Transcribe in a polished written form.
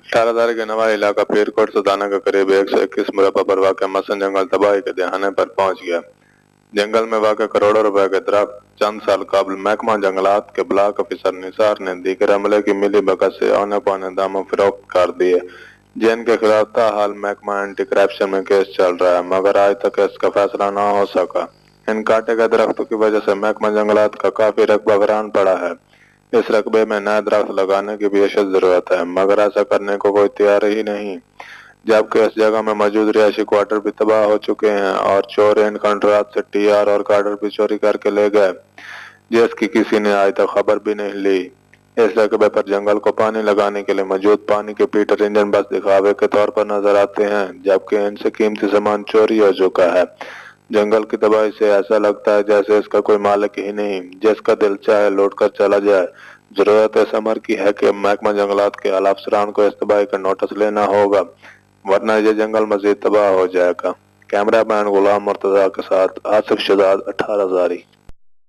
ठाराधारी के नवा इलाका पीरकोट सुदाना के करीब 121 मुरब्बा पर वाक़ मसन जंगल तबाही के दहाने पर पहुंच गया। जंगल में वाक़ करोड़ों रुपए के दरख्त चंद साल कबल महकमा जंगलात के ब्लॉक ऑफिसर निसार ने दीगर अमले की मिली भगत से औने पौने दामों फरोख्त कर दिए, जिनके खिलाफ ताहाल महकमा एंटी करप्शन में केस चल रहा है, मगर आज तक इसका फैसला न हो सका। इन काटे गए दरख्तों की वजह से महकमा जंगलात का काफी रकबा वीरान पड़ा है। इस रकबे में नए दरख्त लगाने की भी अशद जरूरत है, मगर ऐसा करने को कोई तैयार ही नहीं, जबकि इस जगह में मौजूद रिहायशी क्वार्टर भी तबाह हो चुके हैं और चोर इन कंट्राट से टीआर और कार्डर भी चोरी करके ले गए, जिसकी किसी ने आज तक खबर भी नहीं ली। इस रकबे पर जंगल को पानी लगाने के लिए मौजूद पानी के पीटर इंजन बस दिखावे के तौर पर नजर आते हैं, जबकि इनसे कीमती सामान चोरी हो चुका है। जंगल की तबाही से ऐसा लगता है जैसे इसका कोई मालिक ही नहीं, जिसका दिल चाहे लौट कर चला जाए। जरूरत इस अमर की है कि महकमा जंगलात के आला अफसरान को इस तबाही का नोटिस लेना होगा, वरना ये जंगल मजीद तबाह हो जाएगा। कैमरा मैन गुलाम मुर्तजा के साथ आसिफ शहजाद 18 जारी।